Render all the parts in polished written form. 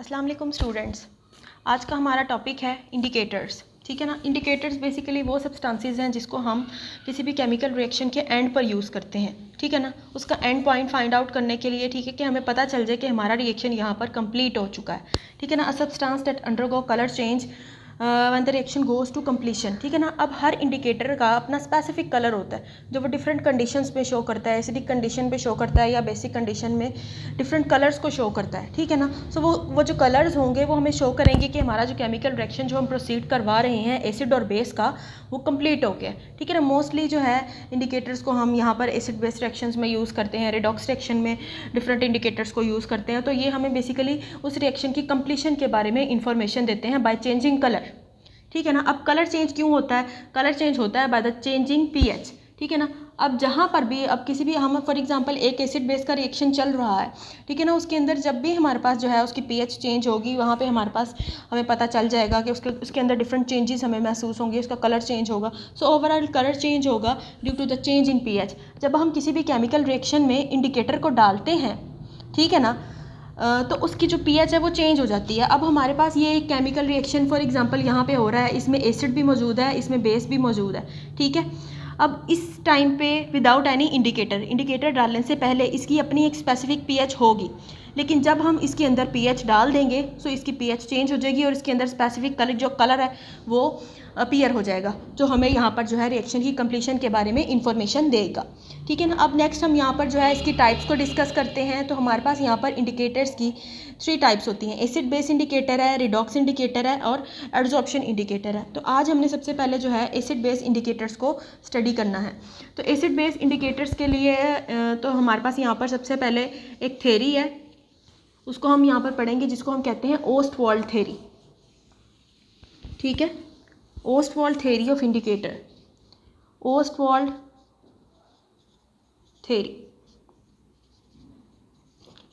अस्सलाम वालेकुम स्टूडेंट्स। आज का हमारा टॉपिक है इंडिकेटर्स। ठीक है ना। इंडिकेटर्स बेसिकली वो सब्सटेंसेस हैं जिसको हम किसी भी केमिकल रिएक्शन के एंड पर यूज़ करते हैं। ठीक है ना। उसका एंड पॉइंट फाइंड आउट करने के लिए, ठीक है, कि हमें पता चल जाए कि हमारा रिएक्शन यहाँ पर कंप्लीट हो चुका है। ठीक है ना। A substance that undergo colour change when the reaction goes to completion. ठीक है ना। अब हर इंडिकेटर का अपना स्पेसिफिक कलर होता है जो वो डिफरेंट कंडीशंस में शो करता है। एसिडिक कंडीशन पे शो करता है या बेसिक कंडीशन में डिफरेंट कलर्स को शो करता है। ठीक है ना। सो वो जो कलर्स होंगे वो हमें शो करेंगे कि हमारा जो केमिकल रिएक्शन जो हम प्रोसीड करवा रहे हैं एसिड और बेस का, वो कंप्लीट हो गया। ठीक है ना। मोस्टली जो है इंडिकेटर्स को हम यहाँ पर एसिड बेस रिएक्शंस में यूज़ करते हैं, रिडॉक्स रिएक्शन में डिफरेंट इंडिकेटर्स को यूज़ करते हैं। तो ये हमें बेसिकली उस रिएक्शन की कंप्लीशन के बारे में इंफॉर्मेशन देते हैं बाय चेंजिंग कलर। ठीक है ना। अब कलर चेंज क्यों होता है? कलर चेंज होता है बाय द चेंजिंग पीएच। ठीक है ना। अब जहाँ पर भी, अब किसी भी, हम फॉर एग्जांपल एक एसिड बेस का रिएक्शन चल रहा है, ठीक है ना, उसके अंदर जब भी हमारे पास जो है उसकी पीएच चेंज होगी, वहाँ पे हमारे पास हमें पता चल जाएगा कि उसके अंदर डिफरेंट चेंजेस हमें महसूस होंगे, उसका कलर चेंज होगा। सो ओवरऑल कलर चेंज होगा due to the change in pH. जब हम किसी भी केमिकल रिएक्शन में इंडिकेटर को डालते हैं, ठीक है ना, तो उसकी जो पीएच है वो चेंज हो जाती है। अब हमारे पास ये एक केमिकल रिएक्शन फॉर एग्जांपल यहाँ पे हो रहा है, इसमें एसिड भी मौजूद है, इसमें बेस भी मौजूद है। ठीक है। अब इस टाइम पे विदाउट एनी इंडिकेटर डालने से पहले इसकी अपनी एक स्पेसिफिक पीएच होगी, लेकिन जब हम इसके अंदर पीएच डाल देंगे तो इसकी पीएच चेंज हो जाएगी और इसके अंदर स्पेसिफिक कलर, जो कलर है वो अपीयर हो जाएगा, जो हमें यहाँ पर जो है रिएक्शन की कंप्लीशन के बारे में इंफॉर्मेशन देगा। ठीक है ना। अब नेक्स्ट हम यहाँ पर जो है इसकी टाइप्स को डिस्कस करते हैं। तो हमारे पास यहाँ पर इंडिकेटर्स की 3 टाइप्स होती हैं। एसिड बेस इंडिकेटर है, रिडॉक्स इंडिकेटर है और एडजॉर्प्शन इंडिकेटर है। तो आज हमने सबसे पहले जो है एसिड बेस इंडिकेटर्स को स्टडी करना है। तो एसिड बेस इंडिकेटर्स के लिए तो हमारे पास यहाँ पर सबसे पहले एक थ्योरी है, उसको हम यहाँ पर पढ़ेंगे, जिसको हम कहते हैं ओस्टवाल्ड थ्योरी। ठीक है। Ostwald theory of indicator, Ostwald theory.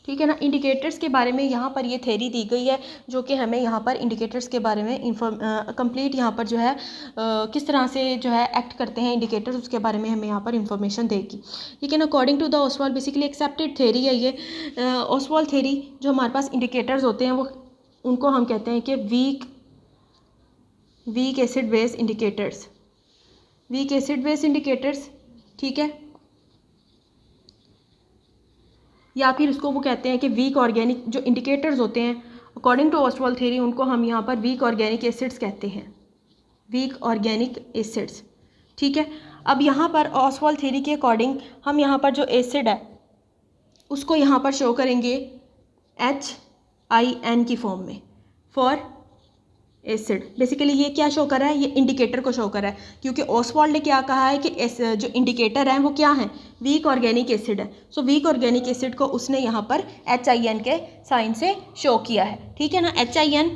ठीक है ना। इंडिकेटर्स के बारे में यहाँ पर ये थ्योरी दी गई है, जो कि हमें यहाँ पर इंडिकेटर्स के बारे में कंप्लीट यहाँ पर जो है किस तरह से जो है एक्ट करते हैं इंडिकेटर्स, उसके बारे में हमें यहाँ पर इंफॉर्मेशन देगी। ठीक है ना। According to the Ostwald, basically accepted theory है ये। ओस्वाल्ड थ्योरी, जो हमारे पास इंडिकेटर्स होते हैं वो, उनको हम कहते हैं कि weak acid base indicators, weak acid base indicators. ठीक है। या फिर उसको वो कहते हैं कि वीक ऑर्गेनिक, जो इंडिकेटर्स होते हैं अकॉर्डिंग टू ओस्वाल्ड थ्योरी, उनको हम यहाँ पर वीक ऑर्गेनिक एसिड्स कहते हैं, वीक ऑर्गेनिक एसिड्स। ठीक है। अब यहाँ पर ओस्वाल्ड थ्योरी के अकॉर्डिंग हम यहाँ पर जो एसिड है उसको यहाँ पर शो करेंगे HIN की फॉर्म में, फॉर एसिड। बेसिकली ये क्या शो कर रहा है? ये इंडिकेटर को शो कर रहा है, क्योंकि ओस्वाल्ड ने क्या कहा है कि जो इंडिकेटर है वो क्या है? वीक ऑर्गेनिक एसिड है। सो वीक ऑर्गेनिक एसिड को उसने यहाँ पर HIN के साइन से शो किया है। ठीक है ना। HIN,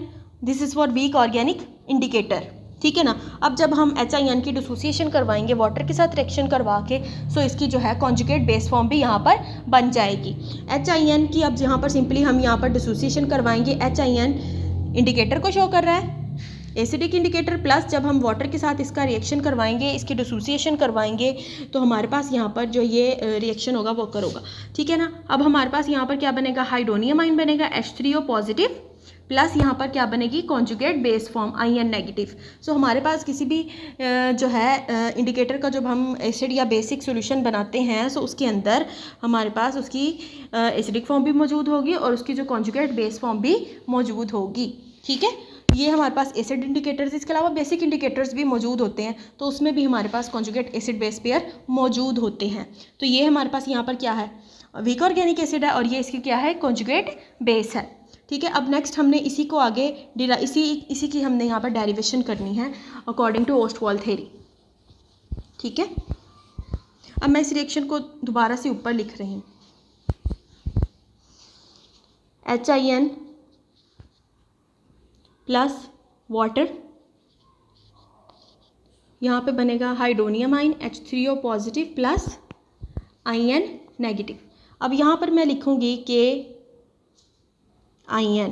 this is for weak organic indicator. ठीक है ना। अब जब हम HIN की डिसोसिएशन करवाएंगे वाटर के साथ रिएक्शन करवा के, सो इसकी जो है कॉन्जुगेट बेस फॉर्म भी यहाँ पर बन जाएगी। HIN की अब यहाँ पर सिंपली हम यहाँ पर डिसोसिएशन करवाएंगे। HIN इंडिकेटर को शो कर रहा है, एसिडिक इंडिकेटर, प्लस जब हम वाटर के साथ इसका रिएक्शन करवाएंगे, इसकी डिसोसिएशन करवाएंगे, तो हमारे पास यहाँ पर जो ये रिएक्शन होगा वो ओकर होगा। ठीक है ना। अब हमारे पास यहाँ पर क्या बनेगा? हाइड्रोनियम आयन बनेगा, H3O पॉजिटिव, प्लस यहाँ पर क्या बनेगी? Conjugate base form IN negative. So हमारे पास किसी भी जो है इंडिकेटर का जब हम एसिड या बेसिक सॉल्यूशन बनाते हैं, सो उसके अंदर हमारे पास उसकी एसिडिक फॉर्म भी मौजूद होगी और उसकी जो कॉन्जुगेट बेस फॉर्म भी मौजूद होगी। ठीक है। ये हमारे पास एसिड इंडिकेटर्स, इसके अलावा बेसिक इंडिकेटर्स भी मौजूद होते हैं, तो उसमें भी हमारे पास कॉन्जुगेट एसिड बेस पेयर मौजूद होते हैं। तो ये हमारे पास यहाँ पर क्या है? वीक ऑर्गेनिक एसिड है और ये इसकी क्या है? कॉन्जुगेट बेस है। ठीक है। अब नेक्स्ट हमने इसी को आगे इसी की हमने यहाँ पर डेरिवेशन करनी है अकॉर्डिंग टू ओस्टवाल्ड थ्योरी। ठीक है। अब मैं इस रिएक्शन को दोबारा से ऊपर लिख रही हूँ। HIN प्लस वाटर, यहाँ पे बनेगा hydronium ion, H3O positive plus IN negative. अब यहाँ पर मैं लिखूँगी KIN।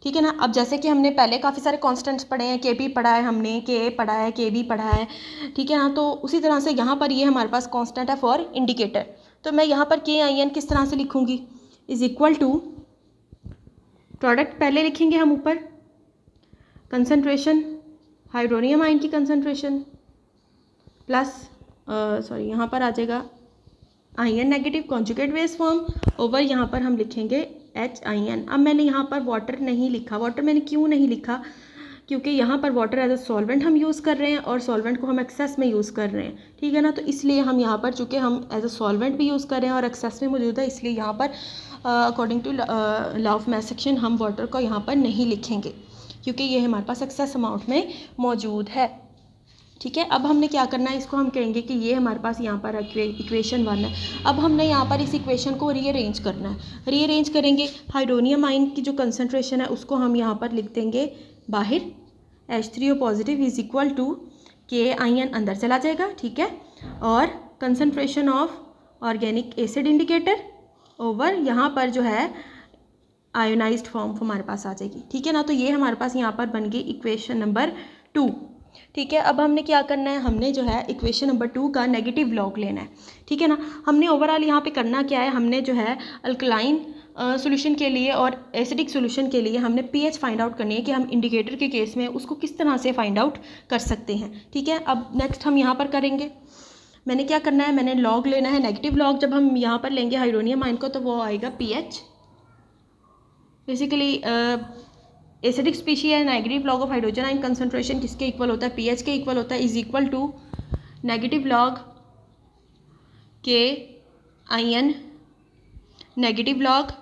ठीक है ना। अब जैसे कि हमने पहले काफ़ी सारे कॉन्स्टेंट्स पढ़े हैं, Kp पढ़ा है हमने, Ka पढ़ा है, Kb पढ़ा है। ठीक है ना। तो उसी तरह से यहाँ पर ये हमारे पास कॉन्स्टेंट है फॉर इंडिकेटर। तो मैं यहाँ पर KIN किस तरह से लिखूँगी? इज इक्वल टू प्रोडक्ट पहले लिखेंगे हम ऊपर, कंसंट्रेशन हाइड्रोनियम आयन की कंसंट्रेशन प्लस यहाँ पर आ जाएगा ion negative conjugate base form over यहाँ पर हम लिखेंगे HIN। अब मैंने यहाँ पर वाटर नहीं लिखा। वाटर मैंने क्यों नहीं लिखा? क्योंकि यहाँ पर वाटर एज अ सॉल्वेंट हम यूज़ कर रहे हैं और सॉल्वेंट को हम एक्सेस में यूज़ कर रहे हैं, ठीक है ना। तो इसलिए हम यहाँ पर, चूँकि हम एज अ सॉल्वेंट भी यूज़ कर रहे हैं और एक्सेस में मौजूद है, इसलिए यहाँ पर according to law of mass action हम वाटर को यहाँ पर नहीं लिखेंगे, क्योंकि ये हमारे पास एक्सेस अमाउंट में मौजूद है, ठीक है। अब हमने क्या करना है, इसको हम कहेंगे कि ये हमारे पास यहाँ पर इक्वेशन 1 है। अब हमने यहाँ पर इस इक्वेशन को रीअरेंज करना है। रीअरेंज करेंगे, हाइड्रोनियम आयन की जो कंसंट्रेशन है उसको हम यहाँ पर लिख देंगे बाहर, H3O positive is equal to KIN अंदर चला जाएगा, ठीक है। और concentration of organic acid indicator over यहाँ पर जो है आयोनाइज्ड फॉर्म हमारे पास आ जाएगी, ठीक है ना। तो ये हमारे पास यहाँ पर बन गई इक्वेशन नंबर 2, ठीक है। अब हमने क्या करना है, हमने जो है इक्वेशन नंबर 2 का नेगेटिव लॉग लेना है, ठीक है ना। हमने ओवरऑल यहाँ पे करना क्या है, हमने जो है अल्कलाइन सॉल्यूशन के लिए और एसिडिक सॉल्यूशन के लिए हमने pH फाइंड आउट करनी है कि हम इंडिकेटर के केस में उसको किस तरह से फाइंड आउट कर सकते हैं, ठीक है। अब नेक्स्ट हम यहाँ पर करेंगे, मैंने क्या करना है, मैंने लॉग लेना है नेगेटिव लॉग। जब हम यहाँ पर लेंगे हाइड्रोनियम आयन को तो वो आएगा pH, बेसिकली एसिडिक स्पीशी है, negative log of hydrogen ion concentration किसके इक्वल होता है, pH के इक्वल होता है, is equal to negative log KIN negative log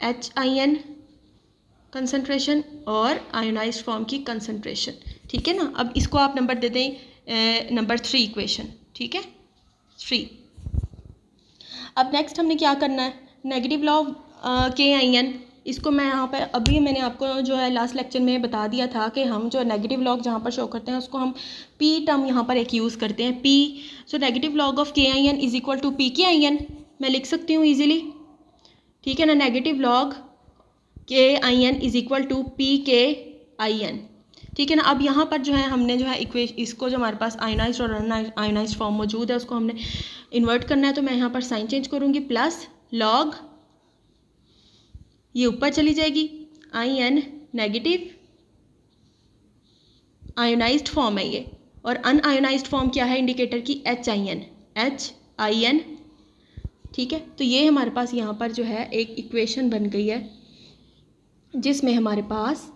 HIN concentration और आयोनाइज्ड फॉर्म की कंसंट्रेशन, ठीक है ना। अब इसको आप नंबर दे दें नंबर 3 इक्वेशन, ठीक है, 3। अब नेक्स्ट हमने क्या करना है, नेगेटिव लॉग KIN, इसको मैं यहाँ पे अभी मैंने आपको जो है लास्ट लेक्चर में बता दिया था कि हम जो नेगेटिव लॉग जहाँ पर शो करते हैं उसको हम P टर्म यहाँ पर एक यूज़ करते हैं, P। So negative log of KIN is equal to PKIN, मैं लिख सकती हूँ ईजिली, ठीक है ना। Negative log KIN is equal to PKIN, ठीक है ना। अब यहाँ पर जो है हमने जो है इसको जो हमारे पास आयोनाइज्ड और अनआयोनाइज्ड फॉर्म मौजूद है उसको हमने इन्वर्ट करना है, तो मैं यहाँ पर साइन चेंज करूँगी, प्लस लॉग, ये ऊपर चली जाएगी, IN नेगेटिव आयोनाइज्ड फॉर्म है ये, और अनआयोनाइज्ड फॉर्म क्या है इंडिकेटर की, HIN, ठीक है। तो ये हमारे पास यहाँ पर जो है एक इक्वेशन बन गई है जिसमें हमारे पास,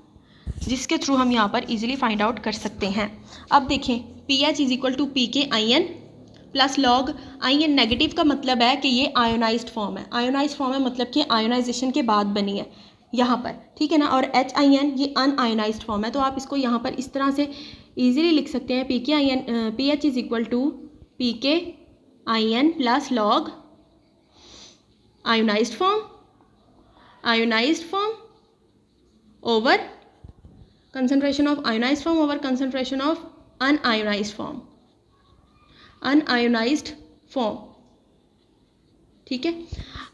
जिसके थ्रू हम यहाँ पर इजीली फाइंड आउट कर सकते हैं। अब देखें, pH is equal to PKIN plus log IN negative का मतलब है कि ये आयोनाइज्ड फॉर्म है, आयोनाइज्ड फॉर्म है मतलब कि आयोनाइजेशन के बाद बनी है यहाँ पर, ठीक है ना। और HIN ये अनआयोनाइज्ड फॉर्म है, तो आप इसको यहाँ पर इस तरह से इजीली लिख सकते हैं, pH is equal to PKIN plus log ionised form over concentration of ionized form over concentration of unionized form, ठीक है।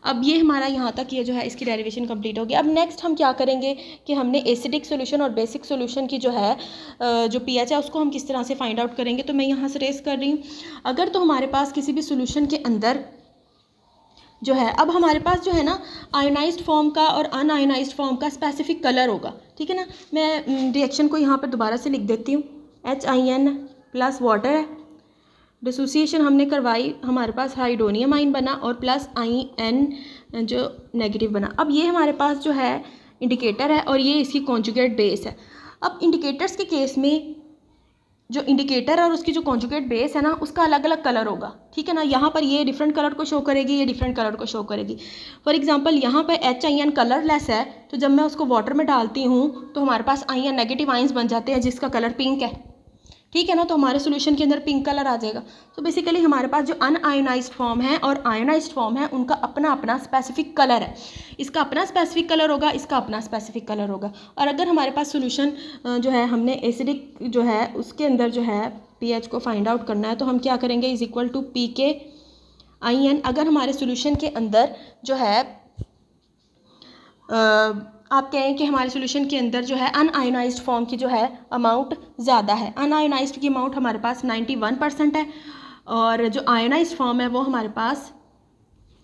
अब ये हमारा यहाँ तक ये जो है इसकी डेरिवेशन कंप्लीट होगी। अब नेक्स्ट हम क्या करेंगे कि हमने एसिडिक सॉल्यूशन और बेसिक सॉल्यूशन की जो है जो pH है उसको हम किस तरह से फाइंड आउट करेंगे। तो मैं यहाँ से रेस कर रही हूँ, अगर तो हमारे पास किसी भी सॉल्यूशन के अंदर जो है, अब हमारे पास जो है ना आयोनाइज्ड फॉर्म का और अनआयोनाइज्ड फॉर्म का स्पेसिफिक कलर होगा, ठीक है ना। मैं रिएक्शन को यहाँ पर दोबारा से लिख देती हूँ, HIN प्लस वाटर है, डिसोसिएशन हमने करवाई, हमारे पास हाइड्रोनियम आयन बना और प्लस IN जो नेगेटिव बना। अब ये हमारे पास जो है इंडिकेटर है और ये इसकी कॉन्जुगेट बेस है। अब इंडिकेटर्स के केस में जो इंडिकेटर और उसकी जो कॉन्जुगेट बेस है ना उसका अलग अलग कलर होगा, ठीक है ना। यहाँ पर ये डिफरेंट कलर को शो करेगी, ये डिफरेंट कलर को शो करेगी। फॉर एग्जांपल यहाँ पर HIN कलरलेस है, तो जब मैं उसको वाटर में डालती हूँ तो हमारे पास IN नेगेटिव आयंस बन जाते हैं जिसका कलर पिंक है, ठीक है ना। तो हमारे सॉल्यूशन के अंदर पिंक कलर आ जाएगा। तो बेसिकली हमारे पास जो अनआयोनाइज्ड फॉर्म है और आयोनाइज्ड फॉर्म है उनका अपना अपना स्पेसिफिक कलर है, इसका अपना स्पेसिफिक कलर होगा, इसका अपना स्पेसिफिक कलर होगा। और अगर हमारे पास सॉल्यूशन जो है हमने एसिडिक जो है उसके अंदर जो है pH को फाइंड आउट करना है, तो हम क्या करेंगे, इज इक्वल टू PKIN। अगर हमारे सॉल्यूशन के अंदर जो है आप कहें कि हमारे सॉल्यूशन के अंदर जो है अनआयोनाइज्ड फॉर्म की जो है अमाउंट ज़्यादा है, अनआयोनाइज्ड की अमाउंट हमारे पास 91% है और जो आयोनाइज्ड फॉर्म है वो हमारे पास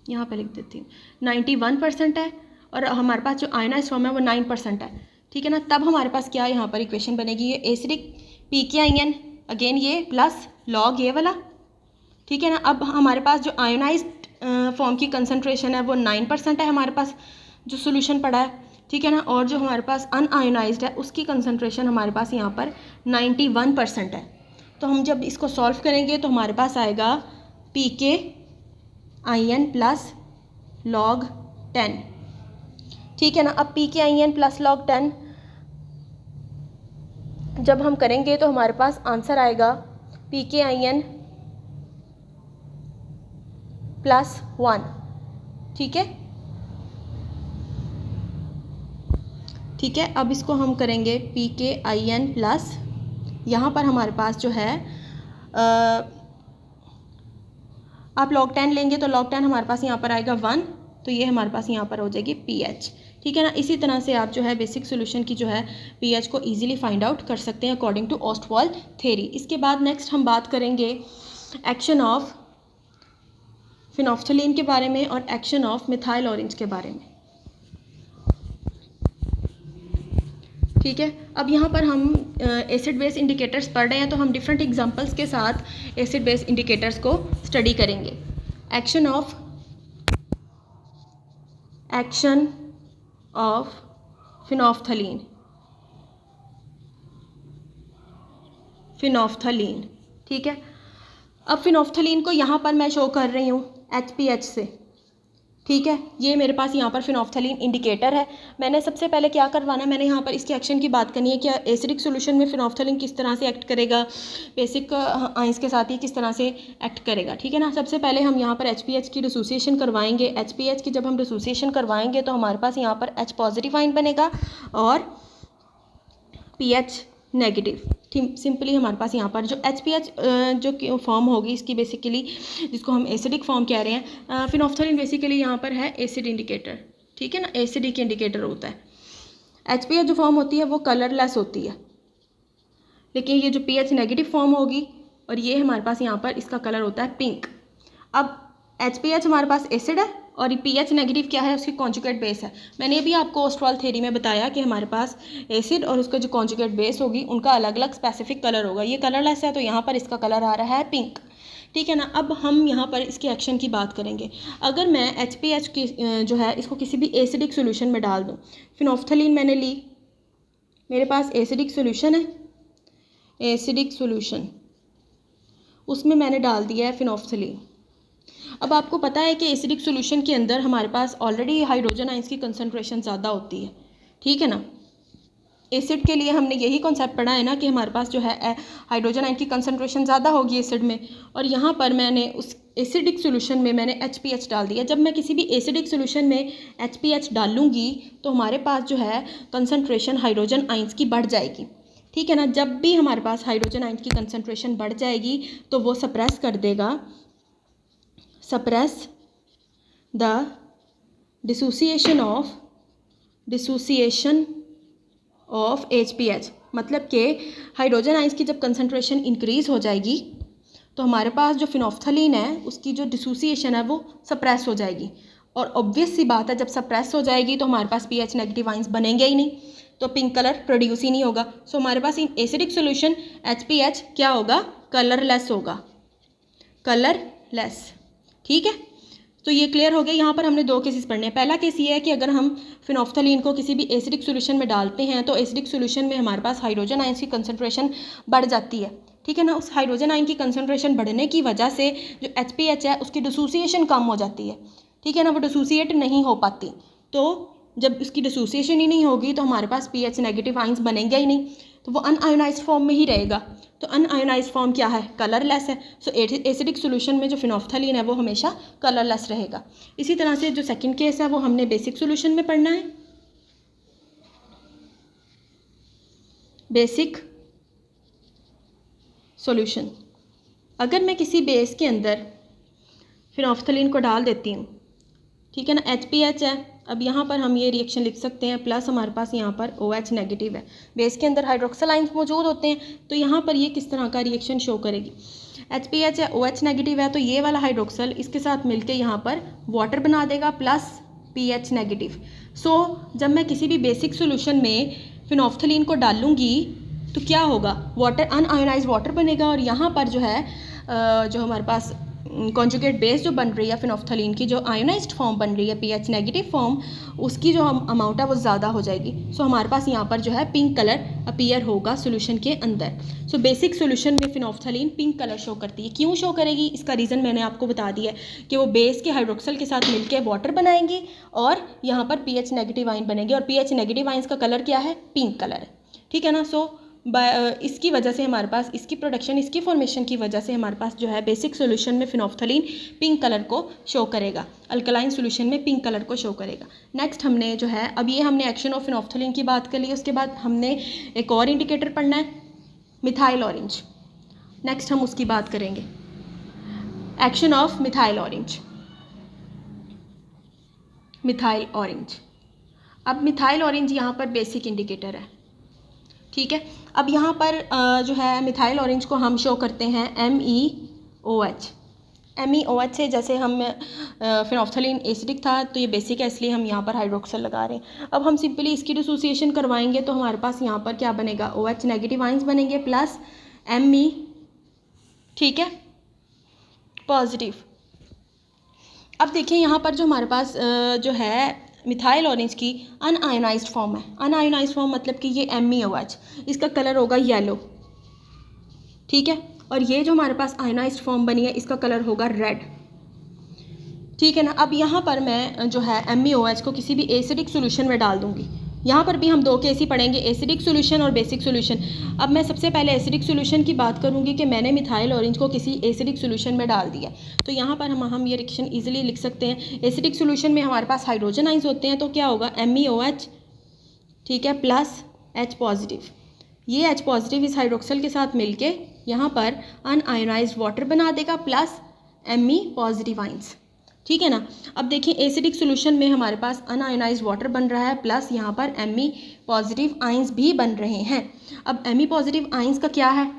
यहाँ पे लिख देती हूँ 91% है, और हमारे पास जो आयनाइज्ड फॉर्म है वो 9% है, ठीक है ना। तब हमारे पास क्या यहाँ पर इक्वेशन बनेगी, ये एसिडिक PKIN, अगेन ये प्लस लॉग ये वाला, ठीक है ना। अब हमारे पास जो आयोनाइज्ड फॉर्म की कंसनट्रेशन है वो 9% है हमारे पास जो सोल्यूशन पड़ा है, ठीक है ना। और जो हमारे पास अनआयोनाइज्ड है उसकी कंसनट्रेशन हमारे पास यहाँ पर 91% है। तो हम जब इसको सॉल्व करेंगे तो हमारे पास आएगा PKIN प्लस log 10, ठीक है ना। अब PKIN प्लस log 10 जब हम करेंगे तो हमारे पास आंसर आएगा PKIN प्लस 1, ठीक है, ठीक है। अब इसको हम करेंगे PKIN प्लस, यहाँ पर हमारे पास जो है आप log 10 लेंगे तो log 10 हमारे पास यहाँ पर आएगा 1, तो ये हमारे पास यहाँ पर हो जाएगी pH, ठीक है ना। इसी तरह से आप जो है बेसिक सोल्यूशन की जो है pH को इजीली फाइंड आउट कर सकते हैं अकॉर्डिंग टू ओस्टवाल थ्योरी। इसके बाद नेक्स्ट हम बात करेंगे एक्शन ऑफ फिनोफ्थलीन के बारे में और एक्शन ऑफ मिथाइल ऑरेंज के बारे में, ठीक है। अब यहाँ पर हम एसिड बेस इंडिकेटर्स पढ़ रहे हैं, तो हम डिफरेंट एग्जांपल्स के साथ एसिड बेस इंडिकेटर्स को स्टडी करेंगे। एक्शन ऑफ फिनोफ्थलीन, ठीक है। अब फिनोफ्थलीन को यहाँ पर मैं शो कर रही हूँ HPH से, ठीक है। ये मेरे पास यहाँ पर फिनोफ्थलीन इंडिकेटर है। मैंने सबसे पहले क्या करवाना, मैंने यहाँ पर इसके एक्शन की बात करनी है कि एसिडिक सॉल्यूशन में फिनोफ्थलीन किस तरह से एक्ट करेगा, बेसिक आइंस के साथ ही किस तरह से एक्ट करेगा, ठीक है ना। सबसे पहले हम यहाँ पर HPH की डिसोसिएशन करवाएंगे। HPH की जब हम डिसोसिएशन करवाएंगे तो हमारे पास यहाँ पर H पॉजिटिव आइन बनेगा और PH नेगेटिव। सिंपली हमारे पास यहाँ पर जो HPH जो फॉर्म होगी इसकी बेसिकली, जिसको हम एसिडिक फॉर्म कह रहे हैं, फिनोफ्थलीन बेसिकली यहाँ पर है एसिड इंडिकेटर, ठीक है ना, एसिडिक इंडिकेटर होता है। HPH जो फॉर्म होती है वो कलरलेस होती है, लेकिन ये जो PH नेगेटिव फॉर्म होगी और ये हमारे पास यहाँ पर इसका कलर होता है पिंक। अब HPH हमारे पास एसिड है और ये PH नेगेटिव क्या है, उसकी कॉन्जुगेट बेस है। मैंने भी आपको ओस्टवाल थ्योरी में बताया कि हमारे पास एसिड और उसका जो कॉन्जुगेट बेस होगी उनका अलग अलग स्पेसिफिक कलर होगा। ये कलरलेस है तो यहाँ पर इसका कलर आ रहा है पिंक, ठीक है ना। अब हम यहाँ पर इसके एक्शन की बात करेंगे। अगर मैं HPH की जो है इसको किसी भी एसिडिक सोल्यूशन में डाल दूँ, फिनोफ्थलीन मैंने ली, मेरे पास एसिडिक सोल्यूशन है, एसिडिक सोल्यूशन उसमें मैंने डाल दिया है फिनोफ्थलीन। अब आपको पता है कि एसिडिक सॉल्यूशन के अंदर हमारे पास ऑलरेडी हाइड्रोजन आइंस की कंसंट्रेशन ज़्यादा होती है, ठीक है ना। एसिड के लिए हमने यही कॉन्सेप्ट पढ़ा है ना कि हमारे पास जो है हाइड्रोजन आइन की कंसंट्रेशन ज़्यादा होगी एसिड में, और यहाँ पर मैंने उस एसिडिक सॉल्यूशन में मैंने HPH डाल दिया। जब मैं किसी भी एसिडिक सॉल्यूशन में HPH डालूँगी तो हमारे पास जो है कंसंट्रेशन हाइड्रोजन आइंस की बढ़ जाएगी, ठीक है ना। जब भी हमारे पास हाइड्रोजन आइंस की कंसंट्रेशन बढ़ जाएगी तो वो सप्रेस कर देगा, suppress the dissociation of HPH। मतलब कि हाइड्रोजन आइंस की जब कंसंट्रेशन इंक्रीज़ हो जाएगी तो हमारे पास जो फिनोफ्थलीन है उसकी जो डिसोसिएशन है वो सप्रेस हो जाएगी, और ऑब्वियस सी बात है जब सप्रेस हो जाएगी तो हमारे पास PH नेगेटिव आइंस बनेंगे ही नहीं, तो पिंक कलर प्रोड्यूस ही नहीं होगा। सो हमारे पास इन एसिडिक सॉल्यूशन HPH क्या होगा, कलरलेस होगा, कलरलेस, ठीक है। तो ये क्लियर हो गया। यहाँ पर हमने दो केसेस पढ़ने हैं। पहला केस ये है कि अगर हम फिनोफ्थलीन को किसी भी एसिडिक सॉल्यूशन में डालते हैं तो एसिडिक सॉल्यूशन में हमारे पास हाइड्रोजन आयंस की कंसंट्रेशन बढ़ जाती है, ठीक है ना। उस हाइड्रोजन आयन की कंसंट्रेशन बढ़ने की वजह से जो HPH है उसकी डिसोसिएशन कम हो जाती है, ठीक है ना, वो डिसोसिएट नहीं हो पाती। तो जब उसकी डिसोसिएशन ही नहीं होगी तो हमारे पास PH नेगेटिव आइंस बनेंगे ही नहीं, तो वो अनआयोनाइज्ड फॉर्म में ही रहेगा। तो अनआयोनाइज्ड फॉर्म क्या है, कलरलेस है। सो एसिडिक सॉल्यूशन में जो फिनोफ्थलीन है वो हमेशा कलरलेस रहेगा। इसी तरह से जो सेकंड केस है वो हमने बेसिक सॉल्यूशन में पढ़ना है। बेसिक सॉल्यूशन, अगर मैं किसी बेस के अंदर फिनोफ्थलीन को डाल देती हूँ, ठीक है ना, HPH है। अब यहाँ पर हम ये रिएक्शन लिख सकते हैं, प्लस हमारे पास यहाँ पर OH नेगेटिव है, बेस के अंदर हाइड्रोक्सिल आइंस मौजूद होते हैं। तो यहाँ पर ये किस तरह का रिएक्शन शो करेगी, HPH है, OH नेगेटिव है, तो ये वाला हाइड्रोक्सल इसके साथ मिलके यहाँ पर वाटर बना देगा प्लस pH नेगेटिव। सो जब मैं किसी भी बेसिक सोल्यूशन में फिनोफ्थलीन को डालूंगी तो क्या होगा, वाटर अनआयोनाइज्ड वाटर बनेगा और यहाँ पर जो है जो हमारे पास कॉन्जुगेट बेस जो बन रही है फिनोफ्थलीन की, जो आयोनाइज्ड फॉर्म बन रही है pH नेगेटिव फॉर्म, उसकी जो अमाउंट है वो ज़्यादा हो जाएगी। सो हमारे पास यहाँ पर जो है पिंक कलर अपीयर होगा सोल्यूशन के अंदर। सो बेसिक सोल्यूशन में फिनोफ्थलीन पिंक कलर शो करती है। क्यों शो करेगी, इसका रीज़न मैंने आपको बता दिया है कि वो बेस के हाइड्रोक्सल के साथ मिलकर वाटर बनाएंगी और यहाँ पर pH नेगेटिव आयन बनेंगे और pH नेगेटिव आयन्स का कलर क्या है, पिंक कलर है, ठीक है ना। सो इसकी वजह से हमारे पास, इसकी प्रोडक्शन, इसकी फॉर्मेशन की वजह से हमारे पास जो है बेसिक सोल्यूशन में फिनोफ्थलीन पिंक कलर को शो करेगा, अल्कलाइन सोल्यूशन में पिंक कलर को शो करेगा। नेक्स्ट हमने जो है, अब ये हमने एक्शन ऑफ फिनोफ्थलीन की बात कर ली, उसके बाद हमने एक और इंडिकेटर पढ़ना है, मिथाइल ऑरेंज। नेक्स्ट हम उसकी बात करेंगे, action of methyl orange. Methyl orange, अब मिथाइल ऑरेंज यहाँ पर बेसिक इंडिकेटर है, ठीक है। अब यहाँ पर जो है मिथाइल ऑरेंज को हम शो करते हैं MEOH। MEOH से, जैसे हम फिनोफ्थलीन एसिडिक था तो ये बेसिक है, इसलिए हम यहाँ पर हाइड्रोक्सल लगा रहे हैं। अब हम सिंपली इसकी डिसोसिएशन करवाएंगे तो हमारे पास यहाँ पर क्या बनेगा, OH नेगेटिव आइंस बनेंगे प्लस Me, ठीक है, पॉजिटिव। अब देखिए यहाँ पर जो हमारे पास जो है मिथाइल ऑरेंज की अनआयोनाइज्ड फॉर्म है। अनआयोनाइज्ड फॉर्म मतलब कि ये MEOH, इसका कलर होगा येलो, ठीक है, और ये जो हमारे पास आयोनाइज्ड फॉर्म बनी है इसका कलर होगा रेड, ठीक है ना। अब यहाँ पर मैं जो है MEOH को किसी भी एसिडिक सोल्यूशन में डाल दूँगी। यहाँ पर भी हम दो केस ही पढ़ेंगे, एसिडिक सोल्यूशन और बेसिक सोल्यूशन। अब मैं सबसे पहले एसिडिक सोल्यूशन की बात करूँगी कि मैंने मिथाइल ऑरेंज को किसी एसिडिक सोल्यूशन में डाल दिया, तो यहाँ पर हम ये रिएक्शन इजीली लिख सकते हैं। एसिडिक सोल्यूशन में हमारे पास हाइड्रोजन आइंस होते हैं, तो क्या होगा, MEOH, ठीक है, प्लस H पॉजिटिव। ये H पॉजिटिव इस हाइड्रोक्सल के साथ मिलके यहाँ पर अनआयोनाइज्ड वाटर बना देगा प्लस Me पॉजिटिव आइंस, ठीक है ना। अब देखिए एसिडिक सोल्यूशन में हमारे पास अनआयोनाइज्ड वाटर बन रहा है प्लस यहाँ पर Me पॉजिटिव आइंस भी बन रहे हैं। अब Me पॉजिटिव आइंस का क्या है,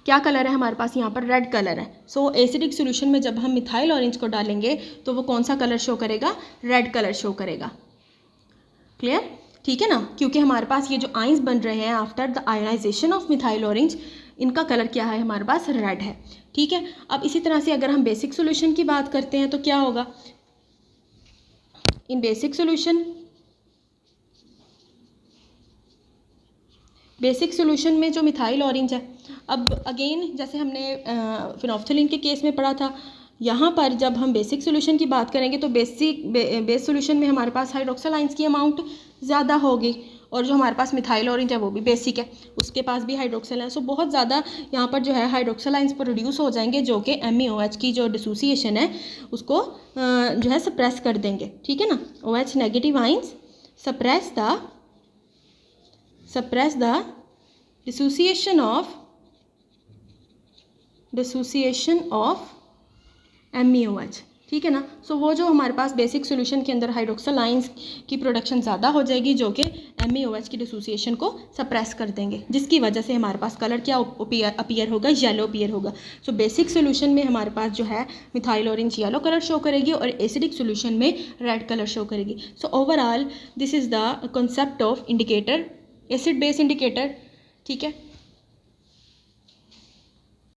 क्या कलर है हमारे पास, यहाँ पर रेड कलर है। सो एसिडिक सोल्यूशन में जब हम मिथाइल ऑरेंज को डालेंगे तो वो कौन सा कलर शो करेगा, रेड कलर शो करेगा, क्लियर, ठीक है ना, क्योंकि हमारे पास ये जो आइंस बन रहे हैं after the ionisation of methyl orange, इनका कलर क्या है, हमारे पास रेड है, ठीक है। अब इसी तरह से अगर हम बेसिक सोल्यूशन की बात करते हैं तो क्या होगा, इन बेसिक सोल्यूशन में जो मिथाइल ऑरेंज है, अब अगेन जैसे हमने फिनोफ्थलीन के केस में पढ़ा था, यहाँ पर जब हम बेसिक सोल्यूशन की बात करेंगे तो बेस सोल्यूशन में हमारे पास हाइड्रोक्सल आइंस की अमाउंट ज़्यादा होगी और जो हमारे पास मिथाइल ऑरेंज है वो भी बेसिक है, उसके पास भी हाइड्रोक्सल है। सो बहुत ज़्यादा यहाँ पर जो है हाइड्रोक्सल आइंस प्रोड्यूस हो जाएंगे जो कि MEOH की जो डिसोसिएशन है उसको जो है सप्रेस कर देंगे, ठीक है ना। OH negative ions suppress the dissociation of MEOH, ठीक है ना। सो वो जो हमारे पास बेसिक सोल्यूशन के अंदर हाइड्रोक्सल आइंस की प्रोडक्शन ज़्यादा हो जाएगी जो कि MEOH की डिसोसिएशन को सप्रेस कर देंगे, जिसकी वजह से हमारे पास कलर क्या अपीयर होगा, येलो अपीयर होगा। सो बेसिक सोल्यूशन में हमारे पास जो है methyl orange yellow colour show करेगी और एसिडिक सोल्यूशन में रेड कलर शो करेगी। So overall this is the concept of indicator, acid base indicator, ठीक है।